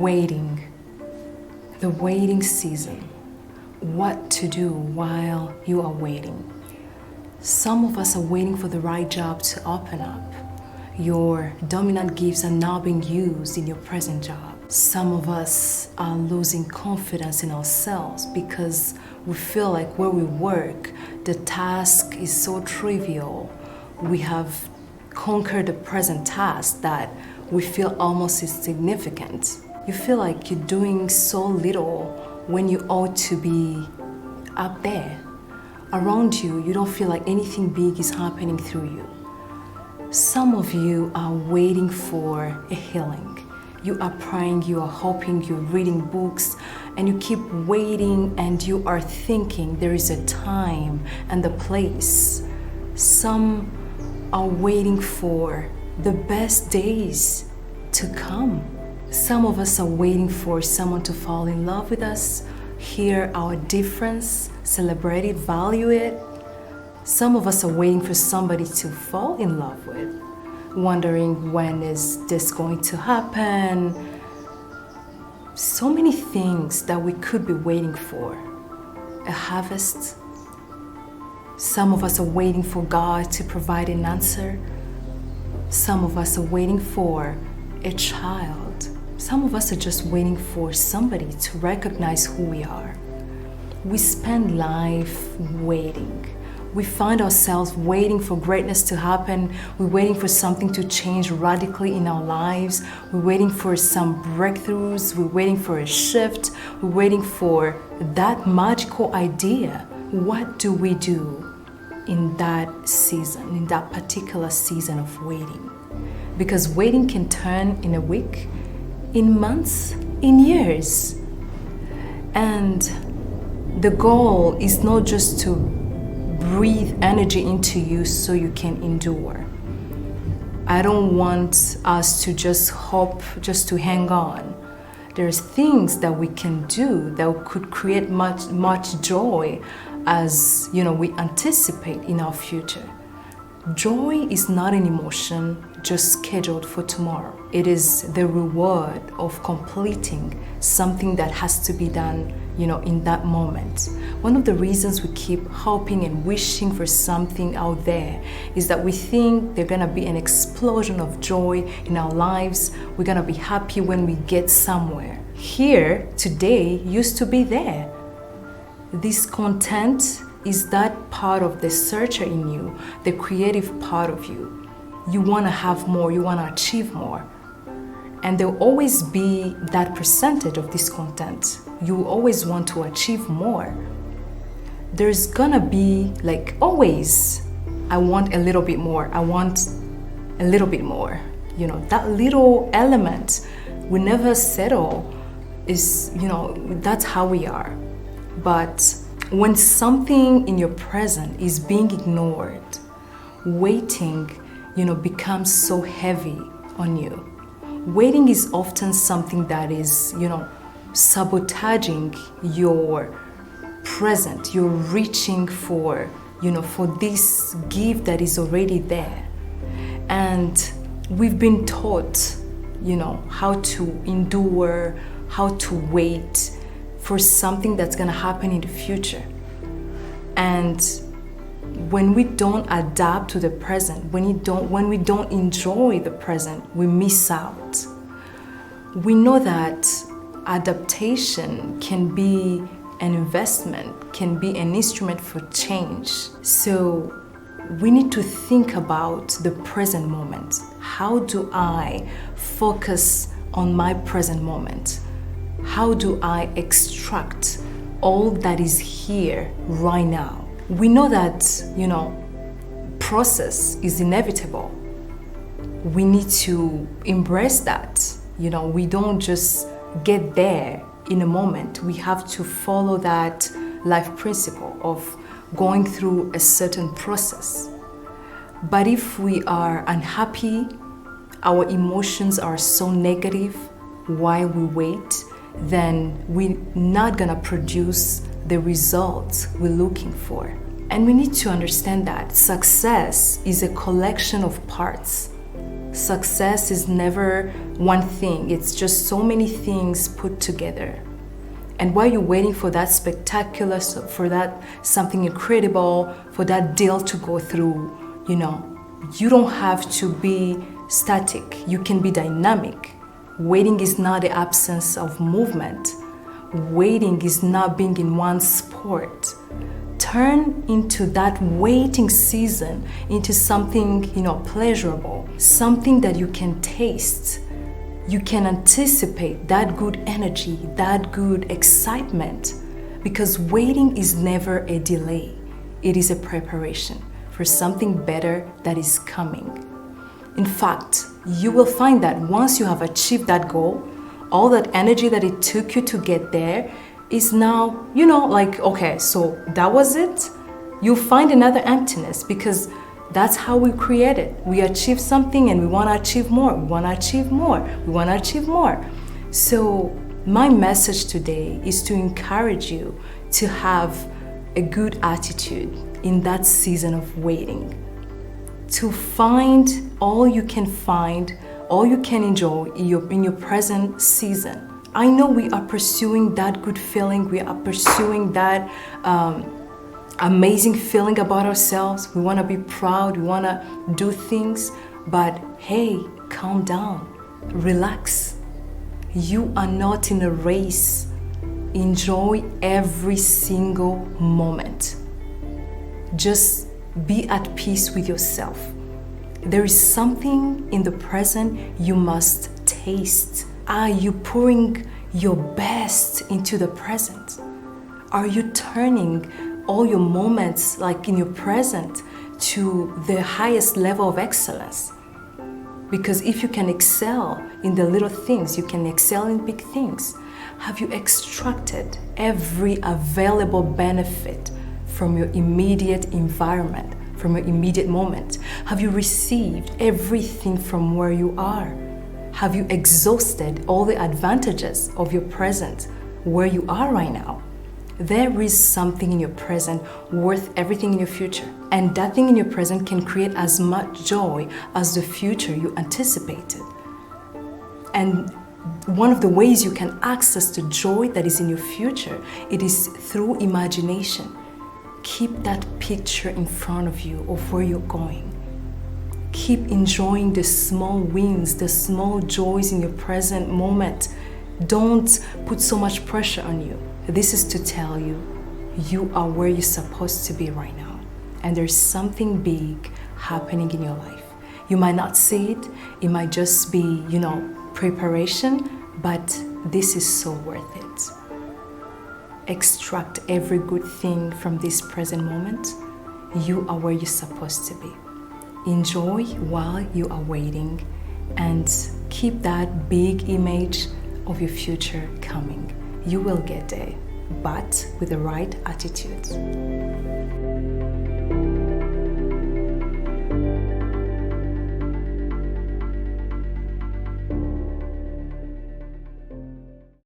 Waiting, the waiting season. What to do while you are waiting. Some of us are waiting for the right job to open up. Your dominant gifts are now being used in your present job. Some of us are losing confidence in ourselves because we feel like where we work, the task is so trivial. We have conquered the present task that we feel almost insignificant. You feel like you're doing so little when you ought to be up there. Around you, you don't feel like anything big is happening through you. Some of you are waiting for a healing. You are praying, you are hoping, you're reading books, and you keep waiting and you are thinking there is a time and a place. Some are waiting for the best days to come. Some of us are waiting for someone to fall in love with us, hear our difference, celebrate it, value it. Some of us are waiting for somebody to fall in love with, wondering when is this going to happen. So many things that we could be waiting for. A harvest. Some of us are waiting for God to provide an answer. Some of us are waiting for a child. Some of us are just waiting for somebody to recognize who we are. We spend life waiting. We find ourselves waiting for greatness to happen. We're waiting for something to change radically in our lives. We're waiting for some breakthroughs. We're waiting for a shift. We're waiting for that magical idea. What do we do in that season, in that particular season of waiting? Because waiting can turn in a week, in months, in years. And the goal is not just to breathe energy into you so you can endure. I don't want us to just hope, just to hang on. There's things that we can do that could create much joy as we anticipate in our future. Joy is not an emotion just scheduled for tomorrow. It is the reward of completing something that has to be done, in that moment. One of the reasons we keep hoping and wishing for something out there is that we think there's gonna be an explosion of joy in our lives. We're gonna be happy when we get somewhere. Here, today, used to be there. This content is that part of the searcher in you, the creative part of you. You want to have more, you want to achieve more. And there'll always be that percentage of this content. You always want to achieve more. There's gonna be, like always, I want a little bit more, I want a little bit more. That little element we never settle is, that's how we are. But when something in your present is being ignored, waiting, becomes so heavy on you. Waiting is often something that is, sabotaging your present. You're reaching for, for this gift that is already there. And we've been taught, how to endure, how to wait for something that's gonna happen in the future. And when we don't adapt to the present, when we don't enjoy the present, we miss out. We know that adaptation can be an investment, can be an instrument for change. So we need to think about the present moment. How do I focus on my present moment? How do I extract all that is here right now? We know that, process is inevitable. We need to embrace that. We don't just get there in a moment. We have to follow that life principle of going through a certain process. But if we are unhappy, our emotions are so negative while we wait, then we're not gonna produce the results we're looking for. And we need to understand that success is a collection of parts. Success is never one thing. It's just so many things put together. And while you're waiting for that spectacular, for that something incredible, for that deal to go through, you don't have to be static. You can be dynamic. Waiting is not the absence of movement. Waiting is not being in one sport. Turn into that waiting season into something, pleasurable, something that you can taste. You can anticipate that good energy, that good excitement, because waiting is never a delay. It is a preparation for something better that is coming. In fact, you will find that once you have achieved that goal, all that energy that it took you to get there is now, okay, so that was it. You'll find another emptiness because that's how we create it. We achieve something and we want to achieve more. We want to achieve more. We want to achieve more. So my message today is to encourage you to have a good attitude in that season of waiting. To find all you can find, all you can enjoy in your present season. I know we are pursuing that good feeling. We are pursuing that amazing feeling about ourselves. We want to be proud. We want to do things. But hey, calm down. Relax. You are not in a race. Enjoy every single moment. Just be at peace with yourself. There is something in the present you must taste. Are you pouring your best into the present? Are you turning all your moments, like in your present, to the highest level of excellence? Because if you can excel in the little things, you can excel in big things. Have you extracted every available benefit from your immediate environment, from your immediate moment? Have you received everything from where you are? Have you exhausted all the advantages of your present, where you are right now? There is something in your present worth everything in your future. And that thing in your present can create as much joy as the future you anticipated. And one of the ways you can access the joy that is in your future, it is through imagination. Keep that picture in front of you of where you're going. Keep enjoying the small wins, the small joys in your present moment. Don't put so much pressure on you. This is to tell you, you are where you're supposed to be right now. And there's something big happening in your life. You might not see it. It might just be, preparation, but this is so worth it. Extract every good thing from this present moment. You are where you're supposed to be. Enjoy while you are waiting and keep that big image of your future coming. You will get there, but with the right attitude.